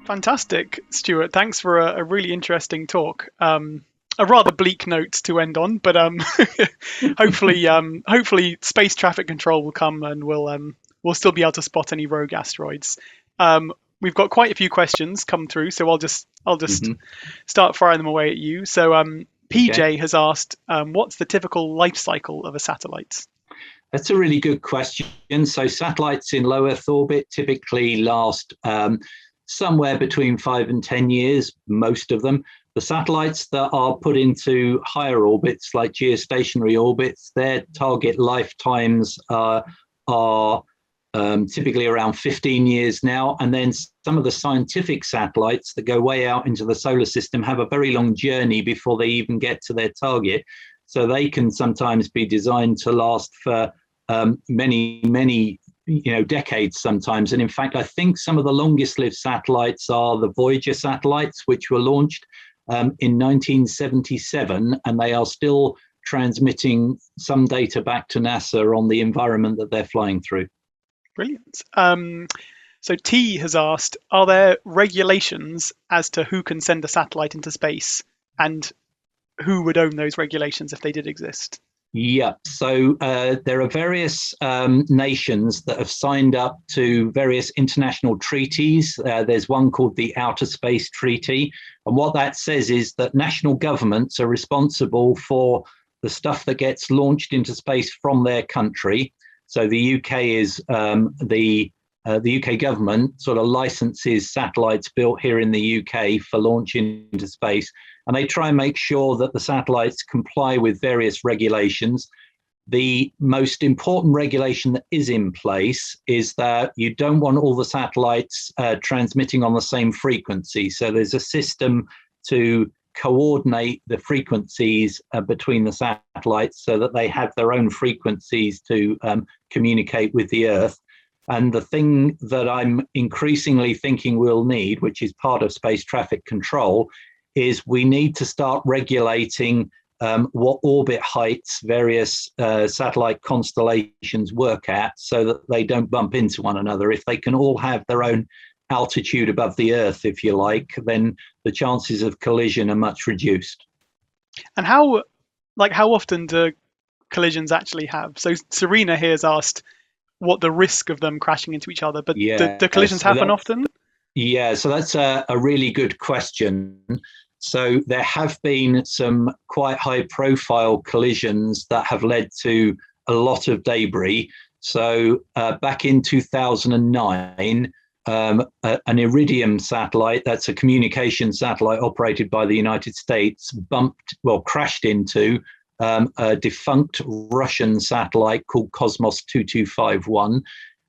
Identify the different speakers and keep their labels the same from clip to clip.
Speaker 1: Fantastic, Stuart. Thanks for a really interesting talk. A rather bleak note to end on, but hopefully space traffic control will come and we'll still be able to spot any rogue asteroids. We've got quite a few questions come through, so I'll just
Speaker 2: Hmm.
Speaker 1: start firing them away at you. So
Speaker 2: Okay.
Speaker 1: PJ has asked, what's the typical life cycle of a satellite?
Speaker 2: That's a really good question. So satellites in low Earth orbit typically last somewhere between 5 and 10 years, most of them. The satellites that are put into higher orbits, like geostationary orbits, their target lifetimes are typically around 15 years now. And then some of the scientific satellites that go way out into the solar system have a very long journey before they even get to their target. So they can sometimes be designed to last for many decades sometimes. And in fact, I think some of the longest lived satellites are the Voyager satellites, which were launched in 1977, and they are still transmitting some data back to NASA on the environment that they're flying through.
Speaker 1: Brilliant. So T has asked, are there regulations as to who can send a satellite into space, and who would own those regulations if they did exist?
Speaker 2: Yeah, so there are various nations that have signed up to various international treaties. There's one called the Outer Space Treaty. And what that says is that national governments are responsible for the stuff that gets launched into space from their country. So the UK is the UK government sort of licenses satellites built here in the UK for launch into space. And they try and make sure that the satellites comply with various regulations. The most important regulation that is in place is that you don't want all the satellites transmitting on the same frequency. So there's a system to coordinate the frequencies between the satellites so that they have their own frequencies to communicate with the Earth. And the thing that I'm increasingly thinking we'll need, which is part of space traffic control, is we need to start regulating what orbit heights various satellite constellations work at so that they don't bump into one another. If they can all have their own altitude above the Earth, if you like, then the chances of collision are much reduced.
Speaker 1: And how often do collisions actually have? So Serena here has asked what the risk of them crashing into each other, but
Speaker 2: Yeah,
Speaker 1: do collisions
Speaker 2: so
Speaker 1: happen
Speaker 2: that's
Speaker 1: often?
Speaker 2: that's a really good question. So there have been some quite high profile collisions that have led to a lot of debris. So back in 2009, an Iridium satellite, that's a communication satellite operated by the United States, crashed into a defunct Russian satellite called Cosmos 2251.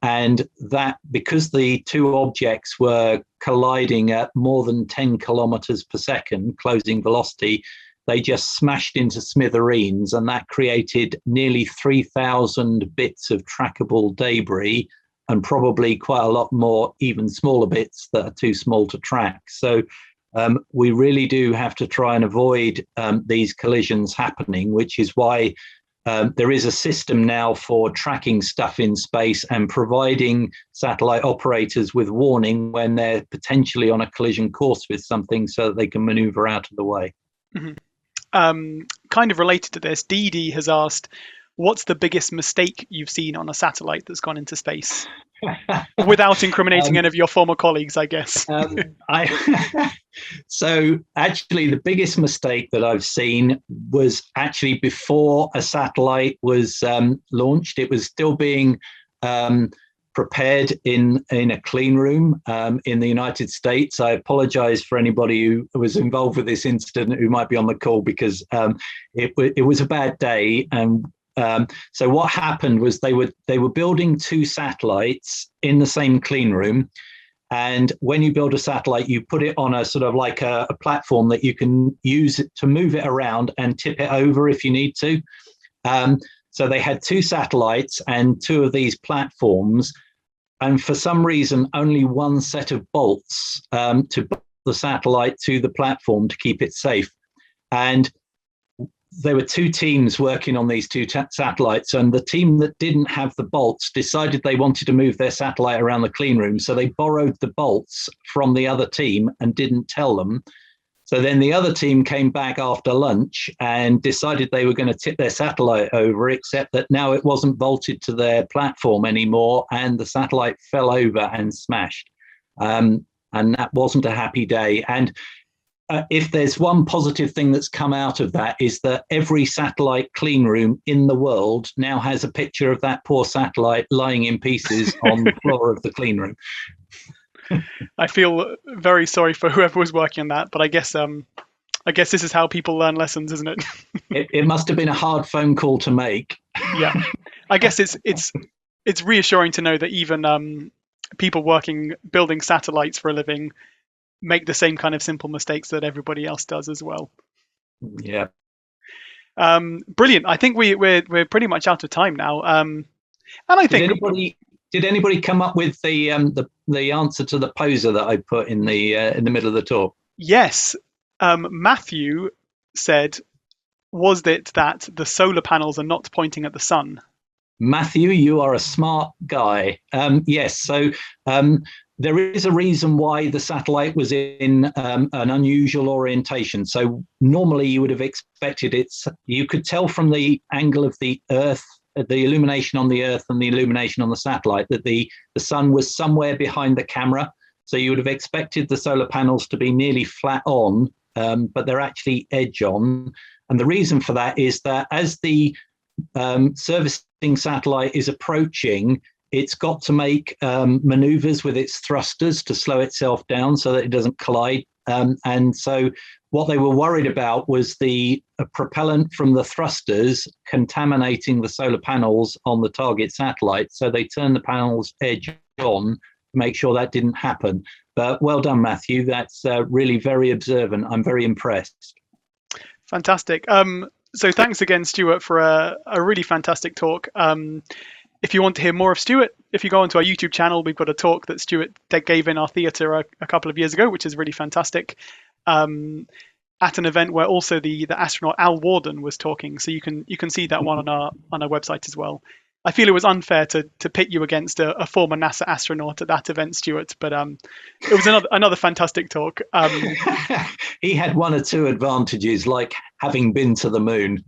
Speaker 2: And that, because the two objects were colliding at more than 10 kilometers per second, closing velocity, they just smashed into smithereens, and that created nearly 3,000 bits of trackable debris and probably quite a lot more, even smaller bits that are too small to track. So we really do have to try and avoid these collisions happening, which is why there is a system now for tracking stuff in space and providing satellite operators with warning when they're potentially on a collision course with something so that they can maneuver out of the way.
Speaker 1: Mm-hmm. Kind of related to this, Dee Dee has asked, what's the biggest mistake you've seen on a satellite that's gone into space? Without incriminating any of your former colleagues, I guess.
Speaker 2: So actually, the biggest mistake that I've seen was actually before a satellite was launched. It was still being prepared in a clean room in the United States. I apologize for anybody who was involved with this incident who might be on the call, because it was a bad day. And so what happened was they were building two satellites in the same clean room. And when you build a satellite, you put it on a sort of like a platform that you can use to move it around and tip it over if you need to. So they had two satellites and two of these platforms. And for some reason, only one set of bolts to bolt the satellite to the platform to keep it safe. And there were two teams working on these two satellites, and the team that didn't have the bolts decided they wanted to move their satellite around the clean room, so they borrowed the bolts from the other team and didn't tell them. So then the other team came back after lunch and decided they were going to tip their satellite over, except that now it wasn't bolted to their platform anymore, and the satellite fell over and smashed. And that wasn't a happy day. And if there's one positive thing that's come out of that, is that every satellite clean room in the world now has a picture of that poor satellite lying in pieces on the floor of the clean room.
Speaker 1: I feel very sorry for whoever was working on that, but I guess this is how people learn lessons, isn't it?
Speaker 2: It must have been a hard phone call to make.
Speaker 1: Yeah, I guess it's reassuring to know that even people building satellites for a living make the same kind of simple mistakes that everybody else does as well.
Speaker 2: Yeah.
Speaker 1: Brilliant. I think we're pretty much out of time now. And I think
Speaker 2: did anybody come up with the answer to the poser that I put in the middle of the talk?
Speaker 1: Yes. Matthew said, was it that the solar panels are not pointing at the sun?
Speaker 2: Matthew, you are a smart guy. Yes. So there is a reason why the satellite was in an unusual orientation. So normally you would have expected you could tell from the angle of the Earth, the illumination on the Earth and the illumination on the satellite, that the sun was somewhere behind the camera. So you would have expected the solar panels to be nearly flat on, but they're actually edge on. And the reason for that is that as the servicing satellite is approaching, it's got to make maneuvers with its thrusters to slow itself down so that it doesn't collide. And so what they were worried about was the propellant from the thrusters contaminating the solar panels on the target satellite. So they turned the panels edge on to make sure that didn't happen. But well done, Matthew. That's really very observant. I'm very impressed.
Speaker 1: Fantastic. So thanks again, Stuart, for a really fantastic talk. If you want to hear more of Stuart, if you go onto our YouTube channel, we've got a talk that Stuart gave in our theatre a couple of years ago, which is really fantastic, at an event where also the astronaut Al Warden was talking. So you can see that one on our website as well. I feel it was unfair to pit you against a former NASA astronaut at that event, Stuart, but it was another fantastic talk.
Speaker 2: He had one or two advantages, like having been to the moon.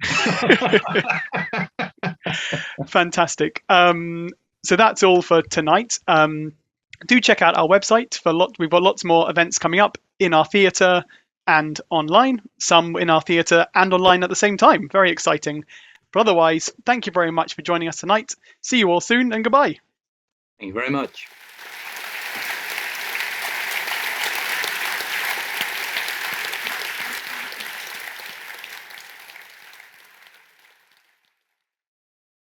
Speaker 1: Fantastic. So that's all for tonight. Do check out our website we've got lots more events coming up in our theatre and online, some in our theatre and online at the same time. Very exciting. But otherwise, thank you very much for joining us tonight. See you all soon, and goodbye.
Speaker 2: Thank you very much.